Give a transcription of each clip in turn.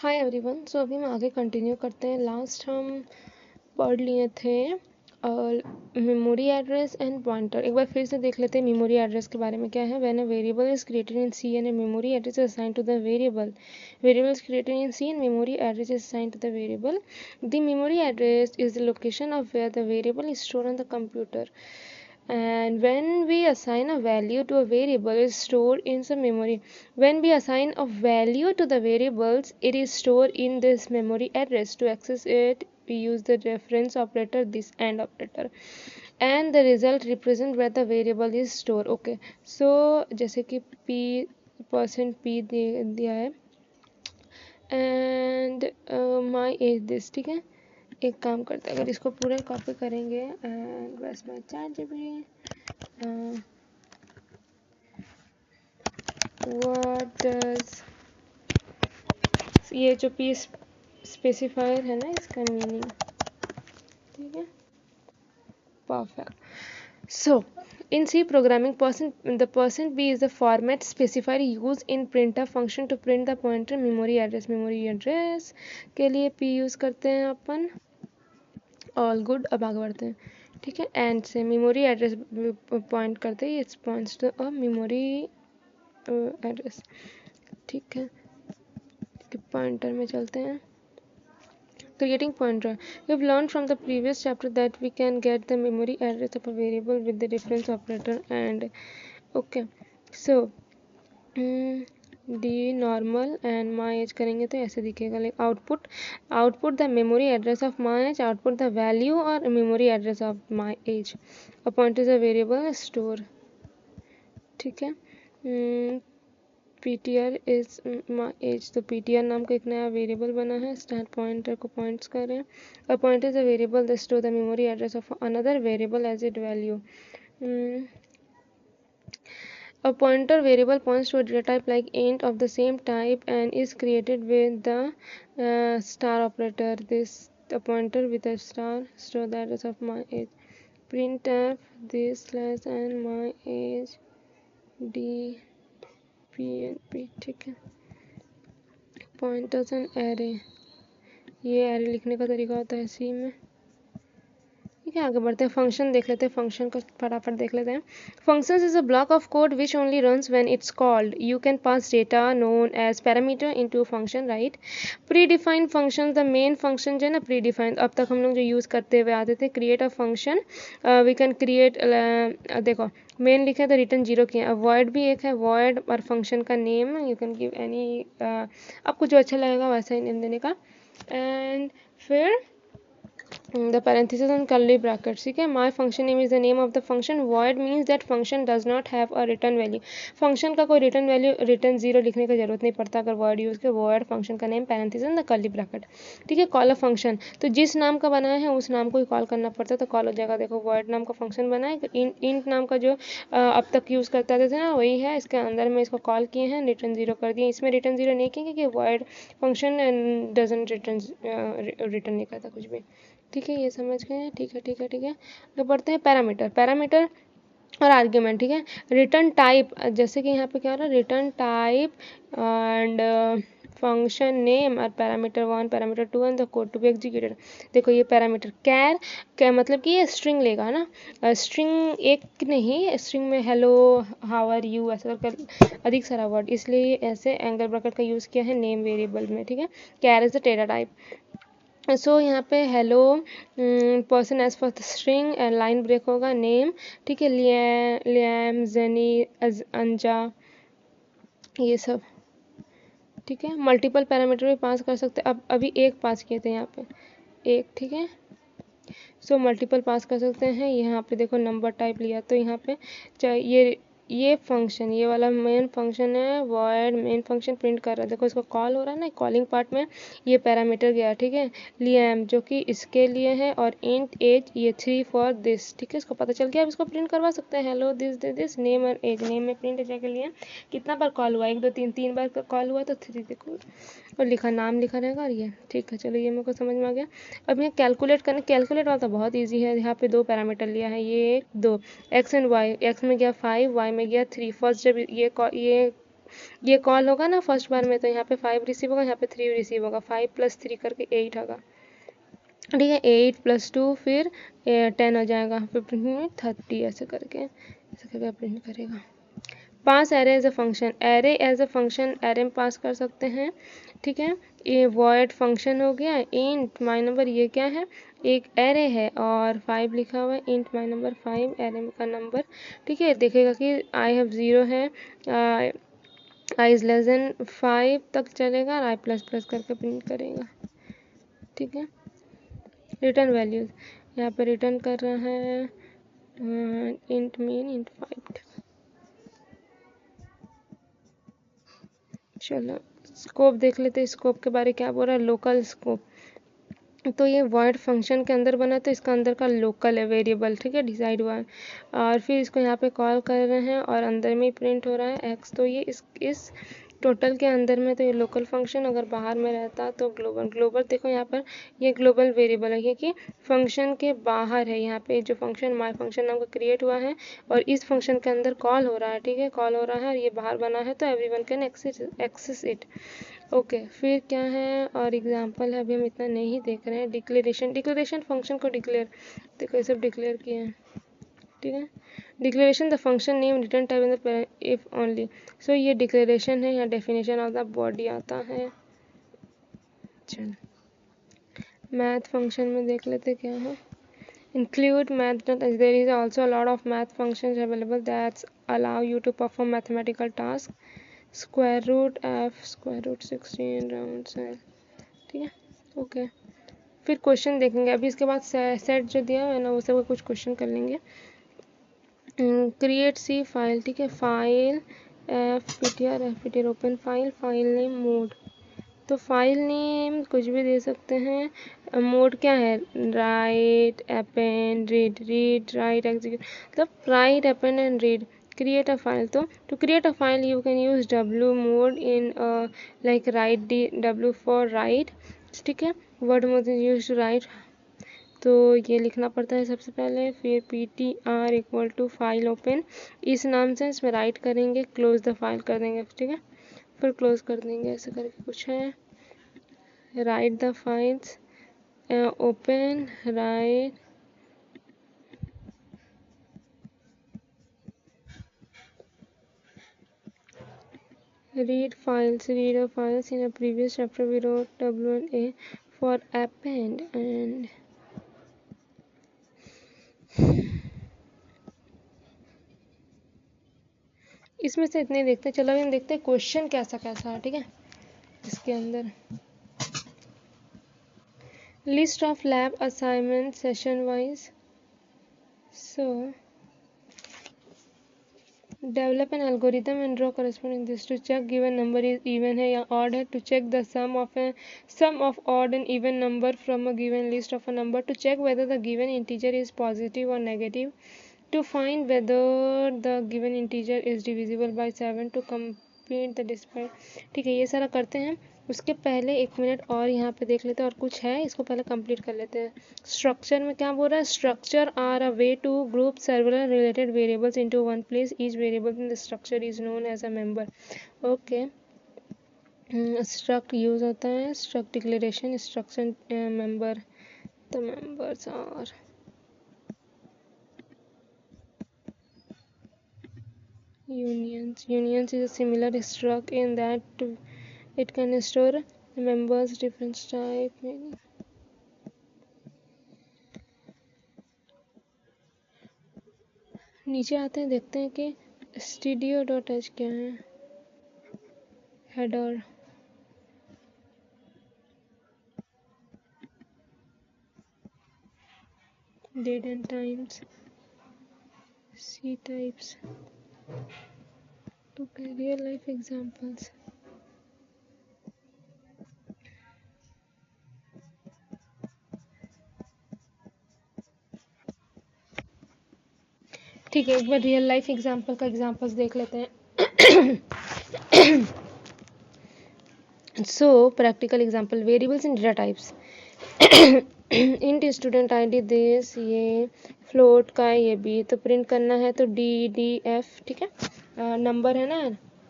Hi everyone. सो अभी हम आगे कंटिन्यू करते हैं। लास्ट हम पढ़ लिए थे मेमोरी एड्रेस एंड पॉइंटर। एक बार फिर से देख लेते हैं मेमोरी एड्रेस के बारे में क्या है। When a variable is created in C and a memory address is assigned to the variable is created in C and memory address is assigned to the variable. The memory address is the location of where the variable is stored on the computer. And when we assign a value to a variable, it is stored in some memory. When we assign a value to the variables, it is stored in this memory address. To access it, we use the reference operator, this AND operator, and the result represent where the variable is stored. Okay, so जैसे कि %p दिया है and my age this, ठीक है। एक काम करते हैं, अगर इसको पूरा कॉपी करेंगे एंड बस मैं ChatGPT व्हाट डज ये जो पी स्पेसिफायर है ना इसका मीनिंग, ठीक है। Perfect. So in C programming, the %b is the format specifier used in printf function to print the pointer memory address के लिए p यूज करते हैं अपन। All good. अब आगे बढ़ते हैं, ठीक है। एंड से मेमोरी एड्रेस पॉइंट करते हैं, it's points to a memory address, ठीक है। पॉइंटर में चलते हैं। Creating pointer. We've learned from the previous chapter that we can get the memory address of a variable with the reference operator and okay. So d normal and my age करेंगे तो ऐसे दिखेगा, like output the memory address of my age, output the value or memory address of my age. A pointer is a variable store, ठीक है। ptr is my age, तो ptr नाम का एक नया वेरिएबल बना है। स्टार्ट पॉइंटर को पॉइंट्स कर रहे हैं। A pointer is a variable that store the memory address of another variable as its value. A pointer variable points to a data type like int of the same type and is created with the star operator. A pointer with a star store the address of my age. Printf this slash and my age d pnp, ठीक है। Pointers and array, ये array लिखने का तरीका होता है सी में, ठीक है। आगे बढ़ते हैं, फंक्शन देख लेते हैं। फंक्शन को फटाफट देख लेते हैं। Functions is a block of code which only runs when it's called. You can pass data known as parameter into function, right. Predefined function, the main function जो है ना प्री डिफाइंड, अब तक हम लोग जो यूज़ करते हुए आते थे। Create a function, we can create, देखो मेन लिखा है तो रिटर्न 0 किया। अब वॉइड भी एक है, वॉइड और फंक्शन का name you can give any, आपको जो अच्छा लगेगा वैसा ही नेम देने का। एंड फिर the parenthesis and curly brackets, ठीक है। my function name is the name of the function. void means that function does not have a return value. function का कोई return value return 0 लिखने का जरूरत नहीं पड़ता अगर void यूज के। void function का name parenthesis and the curly bracket, ठीक है। call a function, तो जिस नाम का बनाया है उस नाम को ही कॉल करना पड़ता है, तो कॉल हो जाएगा। देखो void नाम का फंक्शन बना है, int नाम का जो अब तक यूज करते थे ना वही है। इसके अंदर में इसको कॉल किए हैं, रिटर्न 0 कर दिए। इसमें रिटर्न 0 नहीं किए क्योंकि void फंक्शन डजंट रिटर्न नहीं करता कुछ भी, ठीक है। ये समझ गए, ठीक है, ठीक है, ठीक है। तो बढ़ते हैं पैरामीटर और आर्ग्यूमेंट, ठीक है। रिटर्न टाइप, जैसे कि यहाँ पे क्या हो रहा है, return type and function name और parameter 1 parameter 2 and the code to be executed. देखो ये पैरामीटर क्या मतलब कि ये स्ट्रिंग लेगा ना, स्ट्रिंग एक नहीं, स्ट्रिंग में हेलो हाउ आर यू ऐसा कर अधिक सारा वर्ड, इसलिए ऐसे एंगल ब्रैकेट का यूज़ किया है नेम वेरिएबल में, ठीक है। Char is the data type. So यहाँ पे hello person as for string and line break होगा नेम, ठीक है। लियाम जेनी अंजा ये सब, ठीक है। मल्टीपल पैरामीटर भी पास कर सकते हैं। अब अभी एक पास किए थे यहाँ पे एक, ठीक है। सो मल्टीपल पास कर सकते हैं। यहाँ पे देखो नंबर टाइप लिया तो यहाँ पे चाहे ये फंक्शन, ये वाला मेन फंक्शन है, वॉइड मेन फंक्शन प्रिंट कर रहा है। देखो इसको कॉल हो रहा है ना, कॉलिंग पार्ट में ये पैरामीटर गया, ठीक है। लियाम जो कि इसके लिए है और इंट एज ये 3 फॉर दिस, ठीक है। इसको पता चल गया। अब इसको प्रिंट करवा सकते हैं, हेलो दिस नेम और एज। नेम में प्रिंट एज के लिए कितना बार कॉल हुआ, 1 2 3 3 बार कॉल हुआ तो 3 देखो और लिखा नाम लिखा रहेगा और ये, ठीक है। चलो ये मेरे को समझ में आ गया। अब ये कैलकुलेट करना, कैलकुलेट वाला तो बहुत ईजी है। यहाँ पे 2 पैरामीटर लिया है, ये 2 एक्स एंड वाई। एक्स में गया 5, वाई में गया 3। फर्स्ट जब ये ये कॉल होगा ना फर्स्ट बार में, तो यहाँ पे 5 रिसीव होगा, यहाँ पे 3 रिसीव होगा, 5 + 3 करके 8 होगा, ठीक है। 8 + 2 फिर 10 हो जाएगा, फिर प्रिंट में 30 ऐसे करके प्रिंट करेगा। Pass array as a function, array as a function array में पास कर सकते हैं, ठीक है। ये वॉइड फंक्शन हो गया। इंट माई नंबर, ये क्या है, एक एरे है और 5 लिखा हुआ है, इंट माई नंबर 5 एरे का नंबर, ठीक है। देखेगा कि आई हैव 0 है, आई इज लेस देन 5 तक चलेगा, और आई प्लस प्लस करके प्रिंट करेगा, ठीक है। रिटर्न वैल्यूज, यहाँ पे रिटर्न कर रहा है इंट मीन इंट 5। चलो स्कोप देख लेते हैं, स्कोप के बारे क्या बोल रहा है, लोकल स्कोप। तो ये वॉइड फंक्शन के अंदर बना, तो इसका अंदर का लोकल है वेरिएबल, ठीक है, डिसाइड हुआ है। और फिर इसको यहाँ पे कॉल कर रहे हैं और अंदर में ही प्रिंट हो रहा है एक्स। तो ये इस टोटल के अंदर में तो ये लोकल फंक्शन, अगर बाहर में रहता तो ग्लोबल। ग्लोबल देखो यहाँ पर ये ग्लोबल वेरिएबल है क्योंकि फंक्शन के बाहर है। यहाँ पे जो फंक्शन माय फंक्शन नाम का क्रिएट हुआ है और इस फंक्शन के अंदर कॉल हो रहा है, ठीक है, कॉल हो रहा है और ये बाहर बना है, तो everyone can access it. Okay फिर क्या है और एग्जांपल है, अभी हम इतना नहीं देख रहे हैं। डिक्लेरेशन, डिक्लेरेशन फंक्शन को डिक्लेयर, देखो ये सब डिक्लेयर किए हैं, ठीक है। Declaration the function name return type in the if only. So ये डिक्लेरेशन है, या डेफिनेशन ऑफ द बॉडी आता है। चलो मैथ फंक्शन में देख लेते क्या है। Include math. There is also a lot of math functions available that allow you to perform mathematical tasks. Square root f, square root 16, round cell, ठीक है। ओके फिर क्वेश्चन देखेंगे अभी, इसके बाद सेट जो दिया है ना वो सब कुछ क्वेश्चन कर लेंगे। क्रिएट सी फाइल, ठीक है, file fptr open file, file name mode. तो फाइल नेम कुछ भी दे सकते हैं। मोड क्या है, write append read, read write execute, मतलब write append and read. Create a file, तो to create a file you can use w mode in like write w for write, ठीक है। Word mode is use to write, तो ये लिखना पड़ता है सबसे पहले। फिर ptr equal to file open, इस नाम से इसमें राइट करेंगे, क्लोज द फाइल कर देंगे, ठीक है, फिर क्लोज कर देंगे, ऐसे करके कुछ है। Right the files open right read files, read of files. In a previous chapter we wrote w and a for append and इसमें से इतने देखते हैं। चलो अभी हम देखते हैं क्वेश्चन कैसा कैसा है, ठीक है। इसके अंदर list of lab assignment session wise, so develop an algorithm and draw corresponding this to check given number is even है या odd है, to check the sum of odd and even number from a given list of a number, to check whether the given integer is positive or negative, to find whether the given integer is divisible by 7, to complete the display, ठीक है। ये सारा करते हैं। उसके पहले 1 minute और यहाँ पे देख लेते हैं, और कुछ है इसको पहले कंप्लीट कर लेते हैं। स्ट्रक्चर में क्या बोल रहा है, structure are a way to group several related variables into one place, each variable in the structure is known as a member। Okay struct use होता है, struct declaration, structure member, the members are unions। Unions is a similar struct in that it can store members different type, meaning नीचे आते हैं, देखते हैं कि studio.h क्या है। Header, date and times, C types, okay real life examples, ठीक है। एक बार रियल लाइफ एग्जांपल का एग्जांपल्स देख लेते हैं। So practical example, variables in data types. Int student ID this, ये फ्लोट का ये बी, तो प्रिंट करना है तो डी डी एफ, ठीक है। नंबर है ना,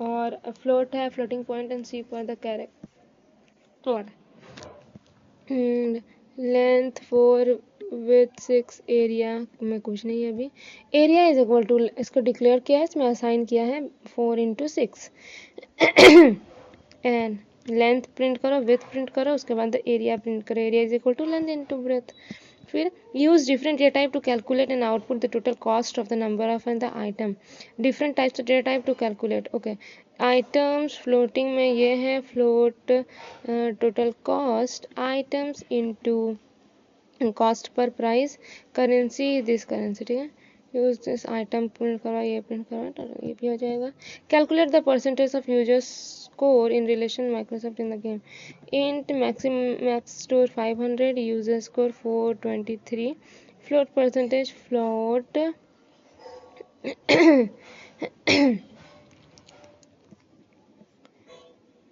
और फ्लोट है floating point and C for the character. Length 4 width 6 area में कुछ नहीं है अभी। एरिया इज इक्वल टू, इसको डिक्लेयर किया है, इसमें असाइन किया है 4 इंटू 6 एंड लेंथ प्रिंट करो, विथ प्रिंट करो, उसके बाद एरिया प्रिंट करो। Area is equal to length into breadth. फिर use different data type to calculate and output the total cost of the number of and the item. Different types of data type to calculate. Okay, items floating में ये है float total cost, items into cost per price, currency this currency, ठीक है। Use this item print करवा, ये print करवा, तो ये भी हो जाएगा। Calculate the percentage of users score in relation Microsoft in the game. Int max score 500, user score 423, float percentage float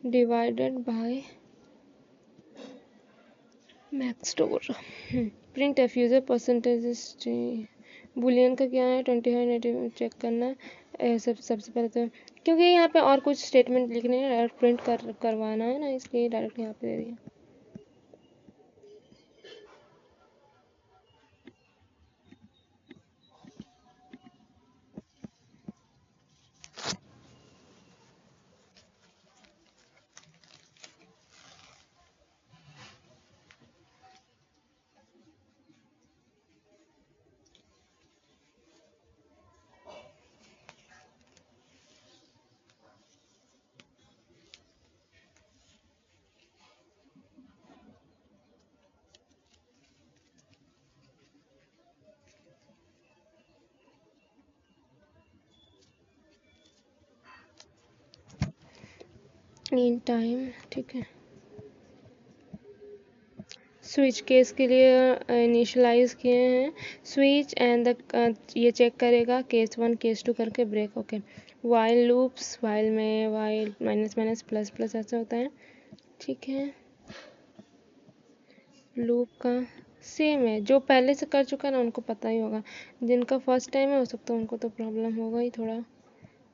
divided by max store. Print F user percentage Boolean का क्या है 25 चेक करना है सबसे पहले तो, क्योंकि यहाँ पे और कुछ स्टेटमेंट लिखने हैं, डायरेक्ट प्रिंट करवाना है ना, इसलिए डायरेक्ट यहाँ पे दे दिया। इन टाइम, ठीक है। स्विच केस के लिए इनिशलाइज किए हैं स्विच एंड द, ये चेक करेगा केस 1 केस 2 करके break. Okay, while loops, while में while minus minus plus plus ऐसा होता है, ठीक है। लूप का सेम है, जो पहले से कर चुका है ना उनको पता ही होगा, जिनका फर्स्ट टाइम है हो सकता है उनको तो प्रॉब्लम होगा ही थोड़ा,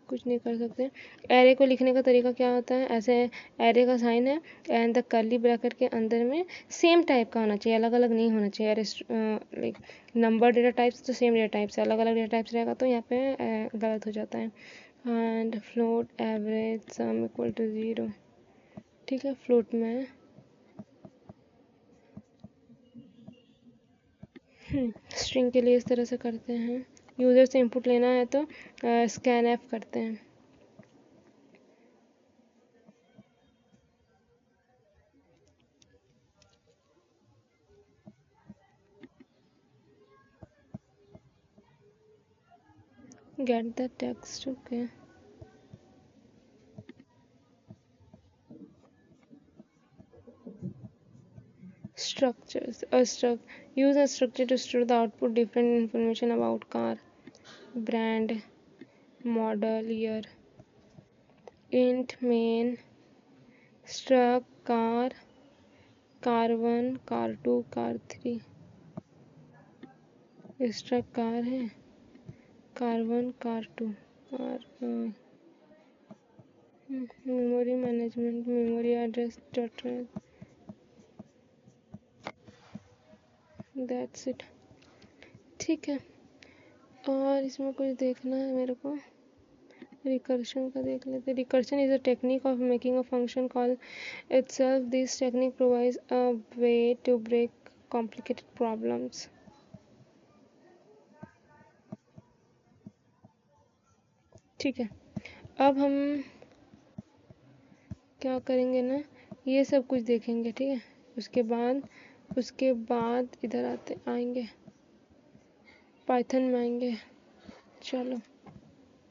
कुछ नहीं कर सकते। एरे को लिखने का तरीका क्या होता है, ऐसे एरे का साइन है एंड द कर्ली ब्रैकेट के अंदर में सेम टाइप का होना चाहिए, अलग अलग नहीं होना चाहिए। Array like number data types तो सेम डेटा टाइप्स है, अलग अलग डेटा टाइप्स रहेगा तो यहाँ पे गलत हो जाता है। And float average sum equal to 0, ठीक है। फ्लोट में स्ट्रिंग के लिए इस तरह से करते हैं। यूज़र से इनपुट लेना है तो स्कैन एफ करते हैं। Get the text, okay. Structures. Use a structure to store the output different information about car, brand, model, year. Int main struct car, car 1, car 2, car 3. struct car है, car 1, car 2, car memory management, memory address, that's it, ठीक है। और इसमें कुछ देखना है मेरे को, रिकर्शन का देख लेते। Recursion is a technique of making a function call itself. This technique provides a way to break complicated problems. ठीक है, अब हम क्या करेंगे ना, ये सब कुछ देखेंगे, ठीक है। उसके बाद इधर आएंगे, पाइथन में आएंगे। चलो।